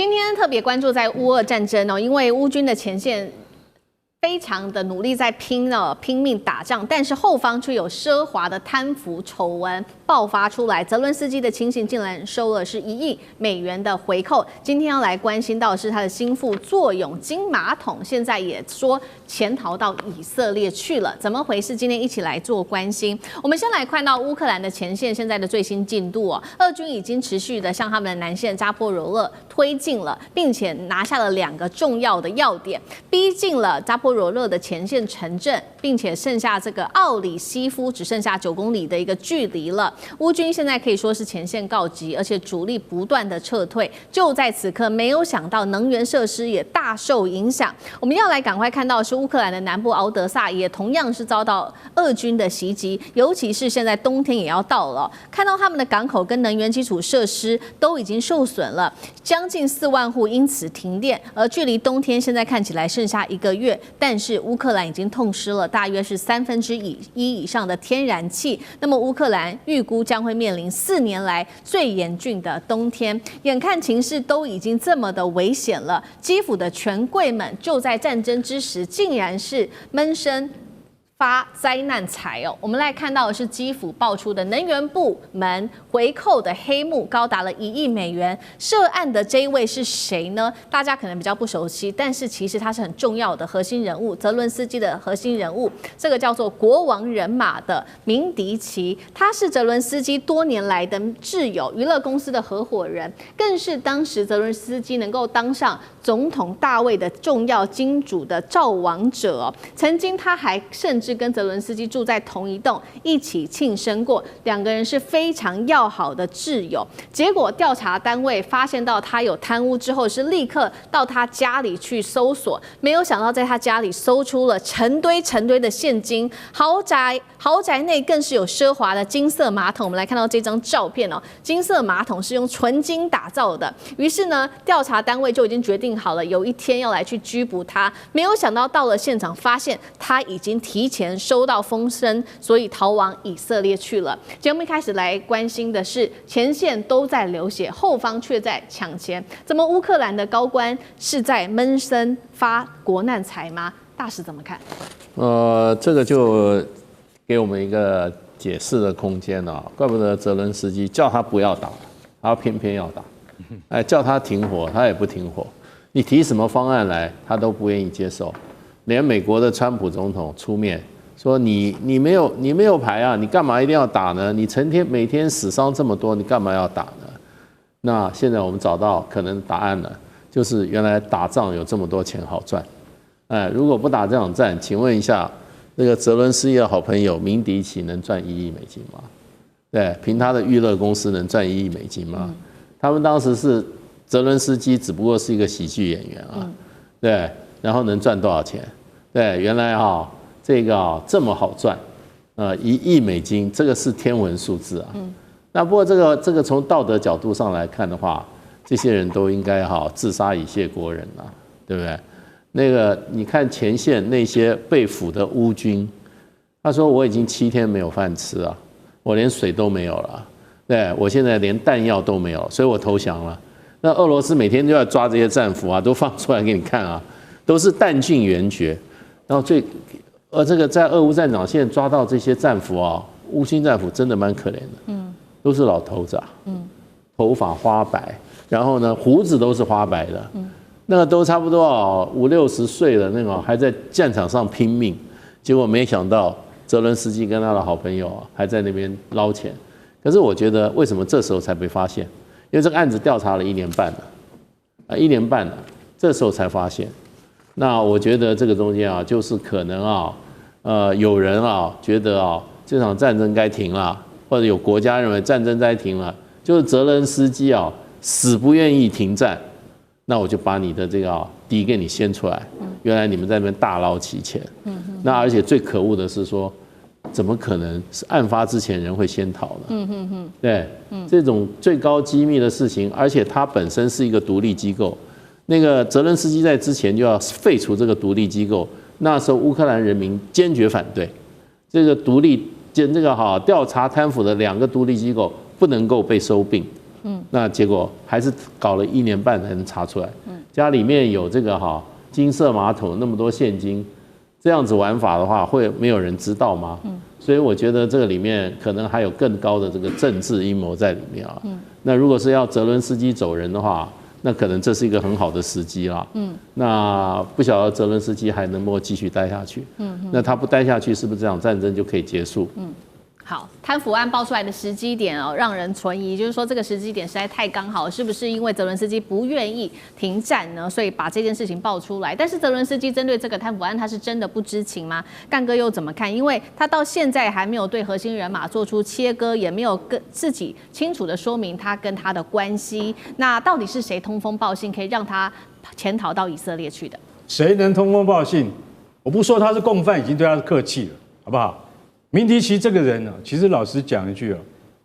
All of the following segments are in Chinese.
今天特別關注在烏俄戰爭哦，因為烏軍的前線非常的努力在拼命打仗，但是後方卻有奢華的貪腐醜聞爆發出來。澤倫斯基的親信竟然收了是1億美元的回扣。今天要來關心到的是他的心腹坐擁金馬桶，現在也說潛逃到以色列去了，怎麼回事？今天一起來做關心。我們先來看到烏克蘭的前線現在的最新進度哦，俄軍已經持續的向他們的南線扎波羅熱推進了，並且拿下了2個重要的要點，逼近了扎波羅熱的前線城鎮，並且剩下這個奧里西夫只剩下9公里的一個距離了。烏軍現在可以說是前線告急，而且主力不斷的撤退。就在此刻，沒有想到能源設施也大受影響。我們要來趕快看到的是烏克蘭的南部敖德薩也同樣是遭到俄軍的襲擊，尤其是現在冬天也要到了，看到他們的港口跟能源基礎設施都已經受損了，將近4萬戶因此停電，而距離冬天現在看起來剩下1個月，但是烏克蘭已經痛失了大約是1/3以上的天然氣。那麼烏克蘭預估將會面臨4年來最嚴峻的冬天，眼看情勢都已經這麼的危險了，基輔的權貴們就在戰爭之時，竟然是悶聲發災難財哦！我們來看到的是基輔爆出的能源部門回扣的黑幕，高達了1億美元。涉案的這一位是誰呢？大家可能比較不熟悉，但是其實他是很重要的核心人物，澤倫斯基的核心人物。這個叫做國王人馬的明迪奇，他是澤倫斯基多年來的摯友，娛樂公司的合夥人，更是當時澤倫斯基能夠當上總統大位的重要金主的造王者哦。曾經他還甚至跟澤倫斯基住在同一棟，一起慶生過，2個人是非常要好的摯友。結果調查單位發現到他有貪污之後，是立刻到他家裡去搜索，沒有想到在他家裡搜出了成堆的現金，豪宅內更是有奢華的金色馬桶。我們來看到這張照片哦，金色馬桶是用純金打造的。於是呢，調查單位就已經決定好了，有一天要來去拘捕他。沒有想到到了現場，發現他已經提前收到風聲，所以逃往以色列去了。節目一開始來關心的是，前線都在流血，後方卻在搶錢。怎麼烏克蘭的高官是在悶聲發國難財嗎？大使怎麼看？這個就給我們一個解釋的空間啊，怪不得澤倫斯基叫他不要打，他偏偏要打。哎，叫他停火，他也不停火。你提什麼方案來，他都不願意接受。連美國的川普總統出面說你沒有牌啊，你幹嘛一定要打呢？你每天死傷這麼多，你幹嘛要打呢？那現在我們找到可能答案了，就是原來打仗有這麼多錢好賺。哎，如果不打這場戰，請問一下，這個澤倫斯基的好朋友明迪奇能賺1億美金嗎？對，憑他的娛樂公司能賺1億美金嗎？他們當時是澤倫斯基只不過是一個喜劇演員啊，對，然後能賺多少錢？對，原來這個這麼好賺，1億美金，這個是天文數字啊。那不過這個從道德角度上來看的話，這些人都應該自殺以謝國人啊，對不對？那個你看前線那些被俘的烏軍，他說我已經7天沒有飯吃啊，我連水都沒有了，對，我現在連彈藥都沒有，所以我投降了。那俄羅斯每天都要抓這些戰俘啊，都放出來給你看啊，都是彈盡援絕。然後這個在俄烏戰場現在抓到這些戰俘啊，烏軍戰俘真的蠻可憐的，都是老頭子啊，頭髮花白，然後呢鬍子都是花白的，那個都差不多50、60歲了，那種還在戰場上拼命，結果沒想到澤倫斯基跟他的好朋友還在那邊撈錢。可是我覺得為什麼這時候才被發現？因為這個案子調查了1年半了，1年半了，這時候才發現。那我覺得這個中間就是可能有人覺得這場戰爭該停了，或者有國家認為戰爭該停了，就是澤倫斯基死不願意停戰，那我就把你的這個底給你掀出來。原來你們在那邊大撈其錢，那而且最可惡的是說，怎麼可能是案發之前人會先逃呢？對，這種最高機密的事情，而且它本身是一個獨立機構。那個澤倫斯基在之前就要廢除這個獨立機構，那時候烏克蘭人民堅決反對這個調查貪腐的2個獨立機構不能夠被收併，那結果還是搞了1年半才能查出來。家裡面有這個金色馬桶那麼多現金，這樣子玩法的話，會沒有人知道嗎？所以我覺得這個裡面可能還有更高的這個政治陰謀在裡面啊。那如果是要澤倫斯基走人的話，那可能這是一個很好的時機啦。那不曉得澤倫斯基還能不能繼續待下去？那他不待下去，是不是這場戰爭就可以結束？好，貪腐案爆出來的時機點讓人存疑，就是說這個時機點實在太剛好，是不是因為澤倫斯基不願意停戰呢？所以把這件事情爆出來。但是澤倫斯基針對這個貪腐案，他是真的不知情嗎？幹哥又怎麼看？因為他到現在還沒有對核心人馬做出切割，也沒有跟自己清楚的說明他跟他的關係。那到底是誰通風報信，可以讓他潛逃到以色列去的？誰能通風報信？我不說他是共犯，已經對他是客氣了，好不好？明迪奇這個人呢，其實老實講一句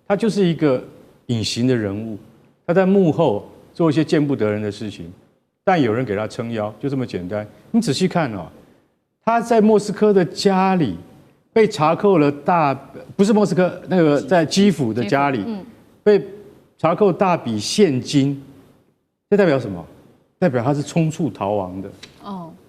他就是一個隱形的人物，他在幕後做一些見不得人的事情，但有人給他撐腰，就這麼簡單。你仔細看他在莫斯科的家裡被查扣了不是莫斯科那個在基輔的家裡，被查扣大筆現金，這代表什麼？代表他是衝出逃亡的。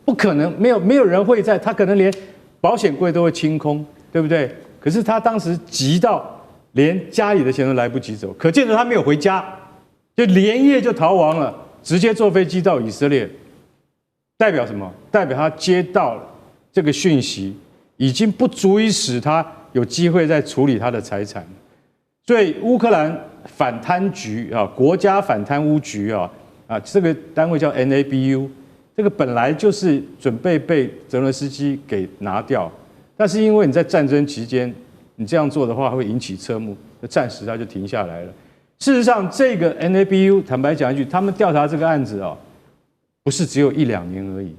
不可能，沒有人會他可能連保險櫃都會清空。對不對？可是他當時急到連家裡的錢都來不及走，可見得他沒有回家，就連夜就逃亡了，直接坐飛機到以色列。代表什麼？代表他接到了這個訊息，已經不足以使他有機會再處理他的財產。所以烏克蘭反貪局國家反貪污局這個單位叫 NABU， 這個本來就是準備被澤倫斯基給拿掉。但是因為你在戰爭期間，你這樣做的話會引起側目，暫時它就停下來了。事實上，這個 NABU 坦白講一句，他們調查這個案子不是只有1-2年而已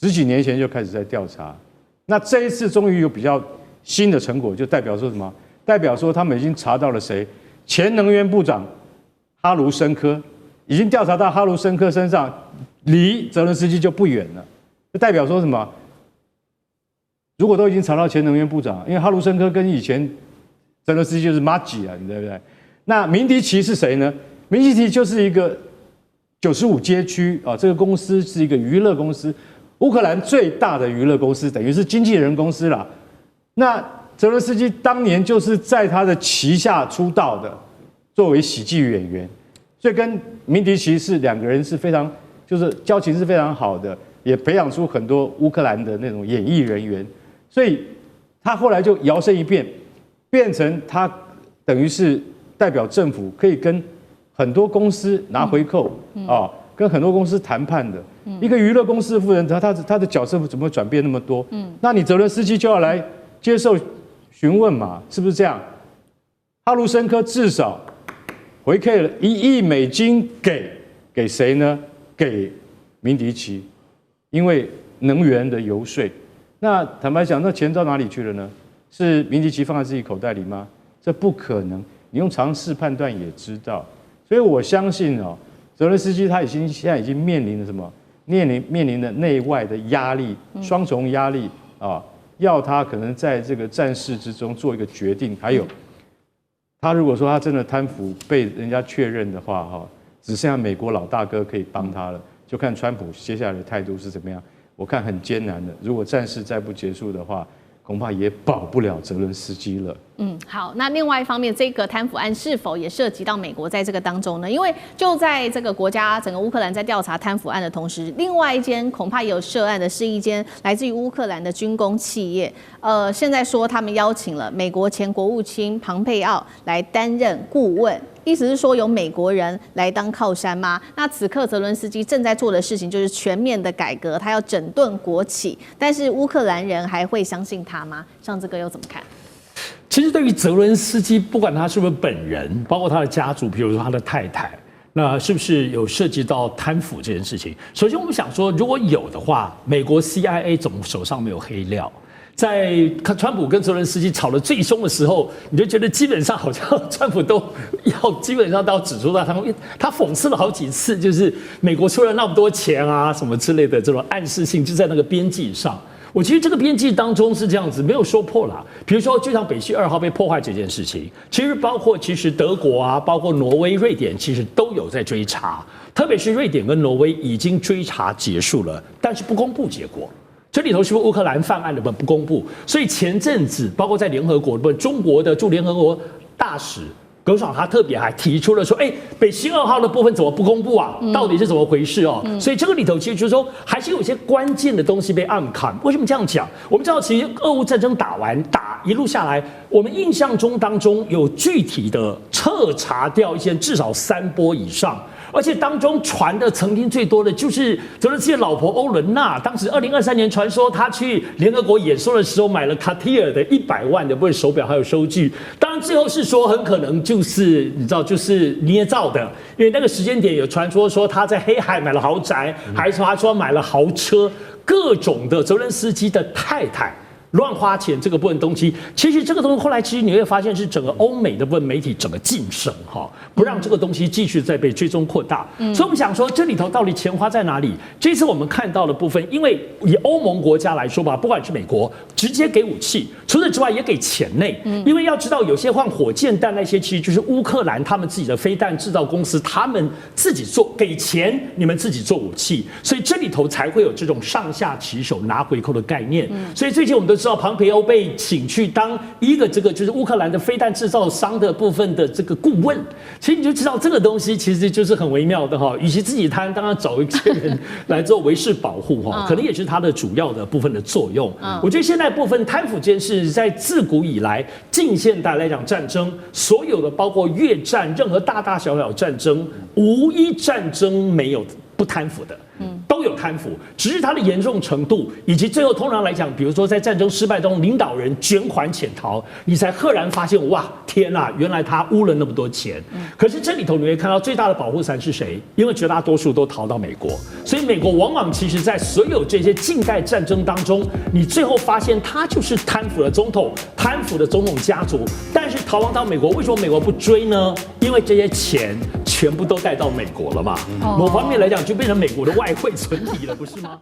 ，10幾年前就開始在調查。那這一次終於有比較新的成果，就代表說什麼？代表說他們已經查到了誰？前能源部長哈盧申科已經調查到哈盧申科身上，離澤倫斯基就不遠了。這代表說什麼？如果都已經查到前能源部長，因為哈盧申科跟以前澤倫斯基就是麻吉啊，對不對？那明迪奇是誰呢？明迪奇就是一個95街區這個公司是一個娛樂公司，烏克蘭最大的娛樂公司，等於是經紀人公司啦。那澤倫斯基當年就是在他的旗下出道的，作為喜劇演員，所以跟明迪奇是2個人是非常就是交情是非常好的，也培養出很多烏克蘭的那種演藝人員。所以他後來就搖身一變，變成他等於是代表政府，可以跟很多公司拿回扣跟很多公司談判的一個娛樂公司的負責人，他的角色怎麼會轉變那麼多？那你澤倫斯基就要來接受詢問嘛，是不是這樣？哈盧申科至少回饋了1億美金給誰呢？給明迪奇，因為能源的游說。那坦白講，那錢到哪裡去了呢？是明迪奇放在自己口袋裡嗎？這不可能，你用常識判斷也知道。所以我相信澤倫斯基他現在已經面臨了什麼？面臨了內外的壓力，雙重壓力要他可能在這個戰事之中做一個決定。還有，他如果說他真的貪腐被人家確認的話只剩下美國老大哥可以幫他了，就看川普接下來的態度是怎麼樣。我看很艱難的，如果戰事再不結束的話，恐怕也保不了澤倫斯基了。好，那另外一方面，這個貪腐案是否也涉及到美國在這個當中呢？因為就在這個國家整個烏克蘭在調查貪腐案的同時，另外一間恐怕也有涉案的是一間來自於烏克蘭的軍工企業。現在說他們邀請了美國前國務卿龐佩奧來擔任顧問。意思是說有美國人來當靠山嗎？那此刻澤倫斯基正在做的事情就是全面的改革，他要整頓國企，但是烏克蘭人還會相信他嗎？像這個又怎麼看？其實對於澤倫斯基，不管他是不是本人，包括他的家族，比如說他的太太，那是不是有涉及到貪腐這件事情？首先我們想說，如果有的話，美國 CIA 怎麼手上沒有黑料？在川普跟澤倫斯基吵得最兇的時候，你就覺得基本上好像川普基本上都要指出到他諷刺了好幾次，就是美國出了那麼多錢啊什麼之類的這種暗示性，就在那個邊際上。我其實這個編輯當中是這樣子，沒有說破啦。比如說，就像北溪2號被破壞這件事情，其實包括德國啊，包括挪威、瑞典，其實都有在追查。特別是瑞典跟挪威已經追查結束了，但是不公布結果。這裡頭是不是烏克蘭犯案的不公布？所以前陣子，包括在聯合國的中國的駐聯合國大使耿爽，他特別還提出了說，北溪2號的部分怎麼不公布啊？到底是怎麼回事哦？所以這個裡頭其實就是說，還是有一些關鍵的東西被暗砍。為什麼這樣講？我們知道，其實俄烏戰爭打一路下來，我們印象當中有具體的徹查掉一些至少3波以上。而且當中傳的曾經最多的就是澤倫斯基的老婆歐伦娜，當时2023年傳說她去聯合國演說的時候買了卡地爾的100萬的手錶還有收據，當然最後是說很可能就是你知道就是捏造的，因為那個時間點有傳說她在黑海買了豪宅，還是說買了豪車，各種的澤倫斯基的太太亂花錢這個部分東西，其實這個東西後來其實你會發現是整個歐美的部分媒體整個噤聲哈，不讓這個東西繼續再被追蹤擴大。所以我們想說這裡頭到底錢花在哪裡？這次我們看到的部分，因為以歐盟國家來說吧，不管是美國直接給武器，除此之外也給錢內，因為要知道有些換火箭彈那些其實就是烏克蘭他們自己的飛彈制造公司，他們自己做，給錢你們自己做武器，所以這裡頭才會有這種上下其手拿回扣的概念。所以最近我们都知道龐培歐被請去當一個這個就是烏克蘭的飛彈製造商的部分的這個顧問，其實你就知道這個東西其實就是很微妙的哈。與其自己貪，當然找一些人來做維繫保護哈，可能也是它的主要的部分的作用。我覺得現在部分貪腐這件事，在自古以來近現代來講戰爭，所有的包括越戰，任何大大小小戰爭，無一戰爭沒有不貪腐的。都有貪腐，只是它的嚴重程度，以及最後通常來講，比如說在戰爭失敗中，領導人捲款潛逃，你才赫然發現，哇，天哪，原來他污了那麼多錢。可是這裡頭你會看到最大的保護傘是誰？因為絕大多數都逃到美國，所以美國往往其實在所有這些近代戰爭當中，你最後發現他就是貪腐的總統，貪腐的總統家族。但是逃亡到美國，為什麼美國不追呢？因為這些錢全部都帶到美國了嘛。某方面來講，就變成美國的外匯存底了，不是嗎？